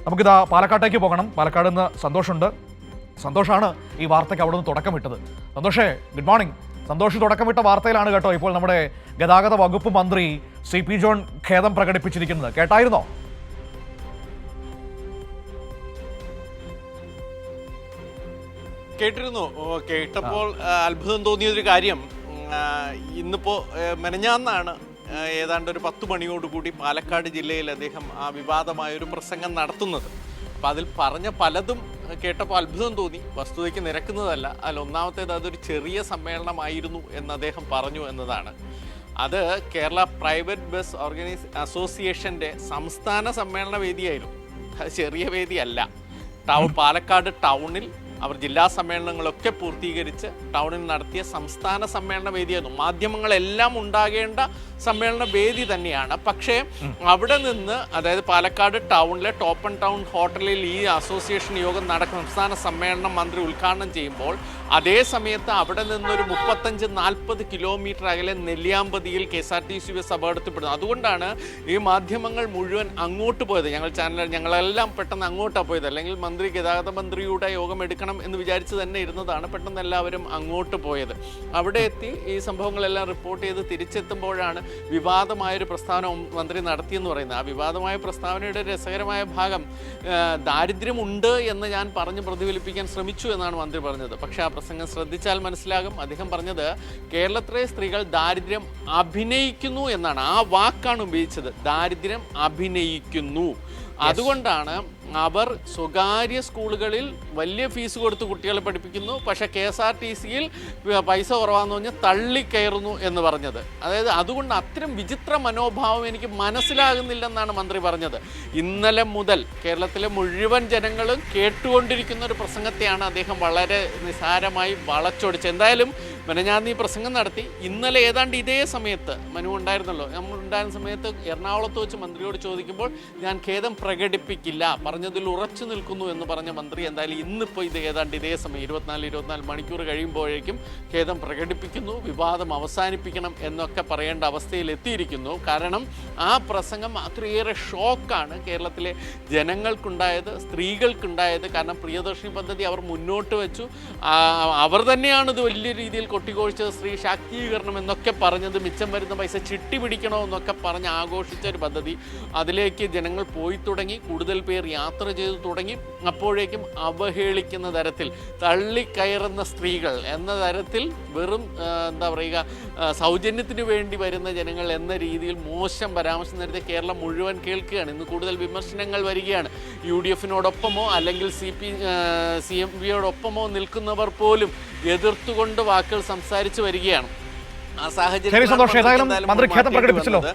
നമുക്കിതാ പാലക്കാട്ടേക്ക് പോകണം. പാലക്കാട് നിന്ന് സന്തോഷുണ്ട്. സന്തോഷാണ് ഈ വാർത്തയ്ക്ക് അവിടെ നിന്ന് തുടക്കമിട്ടത്. സന്തോഷേ, ഗുഡ് മോർണിംഗ്. സന്തോഷ് തുടക്കമിട്ട വാർത്തയിലാണ് കേട്ടോ ഇപ്പോൾ നമ്മുടെ ഗതാഗത വകുപ്പ് മന്ത്രി CP ജോൺ ഖേദം പ്രകടിപ്പിച്ചിരിക്കുന്നത്. കേട്ടായിരുന്നോ? കേട്ടിരുന്നു. കേട്ടപ്പോൾ അത്ഭുതം തോന്നിയൊരു കാര്യം, ഇന്നിപ്പോ മെനഞ്ഞാന്നാണ് ഏതാണ്ട് ഒരു 10 മണിയോടുകൂടി പാലക്കാട് ജില്ലയിൽ അദ്ദേഹം ആ വിവാദമായൊരു പ്രസംഗം നടത്തുന്നത്. അപ്പം അതിൽ പറഞ്ഞ പലതും കേട്ടപ്പോൾ അത്ഭുതം തോന്നി. വസ്തുതയ്ക്ക് നിരക്കുന്നതല്ല. അതിൽ ഒന്നാമത്തേത് അതൊരു ചെറിയ സമ്മേളനമായിരുന്നു എന്ന് അദ്ദേഹം പറഞ്ഞു എന്നതാണ്. അത് കേരള പ്രൈവറ്റ് ബസ് അസോസിയേഷൻ്റെ സംസ്ഥാന സമ്മേളന വേദിയായിരുന്നു. അത് ചെറിയ വേദിയല്ല. പാലക്കാട് ടൗണിൽ അവർ ജില്ലാ സമ്മേളനങ്ങളൊക്കെ പൂർത്തീകരിച്ച് ടൗണിൽ നടത്തിയ സംസ്ഥാന സമ്മേളന വേദിയായിരുന്നു. മാധ്യമങ്ങളെല്ലാം ഉണ്ടാകേണ്ട സമ്മേളന വേദി തന്നെയാണ്. പക്ഷേ അവിടെ നിന്ന്, അതായത് പാലക്കാട് ടൗണിലെ ടോപ്പ് ആൻഡ് ടൗൺ ഹോട്ടലിൽ ഈ അസോസിയേഷൻ യോഗം നടക്കുന്ന സംസ്ഥാന സമ്മേളനം മന്ത്രി ഉദ്ഘാടനം ചെയ്യുമ്പോൾ അതേ സമയത്ത് അവിടെ നിന്നൊരു 35-40 കിലോമീറ്റർ അകലെ നെല്ലിയാമ്പതിയിൽ KSRTC ബസ് അപകടത്തിൽപ്പെടുന്നു. അതുകൊണ്ടാണ് ഈ മാധ്യമങ്ങൾ മുഴുവൻ അങ്ങോട്ട് പോയത്. ഞങ്ങളെല്ലാം പെട്ടെന്ന് അങ്ങോട്ടാണ് പോയത്. അല്ലെങ്കിൽ മന്ത്രി, ഗതാഗത മന്ത്രിയുടെ യോഗം എടുക്കണം എന്ന് വിചാരിച്ച് തന്നെ ഇരുന്നതാണ്. പെട്ടെന്ന് എല്ലാവരും അങ്ങോട്ട് പോയത്. അവിടെ എത്തി ഈ സംഭവങ്ങളെല്ലാം റിപ്പോർട്ട് ചെയ്ത് തിരിച്ചെത്തുമ്പോഴാണ് വിവാദമായൊരു പ്രസ്താവന മന്ത്രി നടത്തിയെന്ന് പറയുന്നത്. ആ വിവാദമായ പ്രസ്താവനയുടെ രസകരമായ ഭാഗം, ദാരിദ്ര്യമുണ്ട് എന്ന് ഞാൻ പറഞ്ഞ് പ്രതിഫലിപ്പിക്കാൻ ശ്രമിച്ചു എന്നാണ് മന്ത്രി പറഞ്ഞത്. പക്ഷേ ആ പ്രസംഗം ശ്രദ്ധിച്ചാൽ മനസ്സിലാകും. അദ്ദേഹം പറഞ്ഞത് കേരളത്തിലെ സ്ത്രീകൾ ദാരിദ്ര്യം അഭിനയിക്കുന്നു എന്നാണ്. ആ വാക്കാണ് ഉപയോഗിച്ചത്, ദാരിദ്ര്യം അഭിനയിക്കുന്നു. അതുകൊണ്ടാണ് അവർ സ്വകാര്യ സ്കൂളുകളിൽ വലിയ ഫീസ് കൊടുത്ത് കുട്ടികളെ പഠിപ്പിക്കുന്നു, പക്ഷേ KSRTCയിൽ പൈസ കുറവാന്ന് പറഞ്ഞ് തള്ളിക്കയറുന്നു എന്ന് പറഞ്ഞത്. അതായത് അതുകൊണ്ട് അത്തരം വിചിത്ര മനോഭാവം എനിക്ക് മനസ്സിലാകുന്നില്ലെന്നാണ് മന്ത്രി പറഞ്ഞത്. ഇന്നലെ മുതൽ കേരളത്തിലെ മുഴുവൻ ജനങ്ങളും കേട്ടുകൊണ്ടിരിക്കുന്ന ഒരു പ്രസംഗത്തെയാണ് അദ്ദേഹം വളരെ നിസ്സാരമായി വളച്ചൊടിച്ചത്. എന്തായാലും മെനഞ്ഞാന്ന് ഈ പ്രസംഗം നടത്തി. ഇന്നലെ ഏതാണ്ട് ഇതേ സമയത്ത് മനു ഉണ്ടായിരുന്നല്ലോ, നമ്മൾ ഉണ്ടായിരുന്ന സമയത്ത് എറണാകുളത്ത് വെച്ച് മന്ത്രിയോട് ചോദിക്കുമ്പോൾ ഞാൻ ഖേദം പ്രകടിപ്പിക്കില്ല, പറഞ്ഞതിൽ ഉറച്ചു നിൽക്കുന്നു എന്ന് പറഞ്ഞ മന്ത്രി എന്തായാലും ഇന്നിപ്പോൾ ഇത് ഏതാണ്ട് ഇതേ സമയം 24 മണിക്കൂർ കഴിയുമ്പോഴേക്കും ഖേദം പ്രകടിപ്പിക്കുന്നു, വിവാദം അവസാനിപ്പിക്കണം എന്നൊക്കെ പറയേണ്ട അവസ്ഥയിൽ എത്തിയിരിക്കുന്നു. കാരണം ആ പ്രസംഗം അത്രയേറെ ഷോക്കാണ് കേരളത്തിലെ ജനങ്ങൾക്കുണ്ടായത്, സ്ത്രീകൾക്കുണ്ടായത്. കാരണം പ്രിയദർശിനി പദ്ധതി അവർ മുന്നോട്ട് വെച്ചു. അവർ തന്നെയാണ് ഇത് വലിയ രീതിയിൽ കൊട്ടിഘോഷിച്ചത്. സ്ത്രീ ശാക്തീകരണം എന്നൊക്കെ പറഞ്ഞത്, മിച്ചം വരുന്ന പൈസ ചിട്ടി പിടിക്കണമെന്നൊക്കെ പറഞ്ഞ് ആഘോഷിച്ച ഒരു പദ്ധതി. അതിലേക്ക് ജനങ്ങൾ പോയി തുടങ്ങി, കൂടുതൽ പേർ യാത്ര ചെയ്തു തുടങ്ങി. അപ്പോഴേക്കും അവഹേളിക്കുന്ന തരത്തിൽ, തള്ളിക്കയറുന്ന സ്ത്രീകൾ എന്ന തരത്തിൽ, വെറും എന്താ പറയുക, സൗജന്യത്തിന് വേണ്ടി വരുന്ന ജനങ്ങൾ എന്ന രീതിയിൽ മോശം പരാമർശം നടത്തിയ കേരളം മുഴുവൻ കേൾക്കുകയാണ്. ഇന്ന് കൂടുതൽ വിമർശനങ്ങൾ വരികയാണ്. UDFനോടൊപ്പമോ അല്ലെങ്കിൽ CMVയോടൊപ്പമോ നിൽക്കുന്നവർ പോലും എതിർത്തുകൊണ്ട് വാക്കുകൾ സംസാരിച്ചു വരികയാണ്. ആ സാഹചര്യം മന്ത്രി ഖേദം പ്രകടിപ്പിച്ചല്ലോ.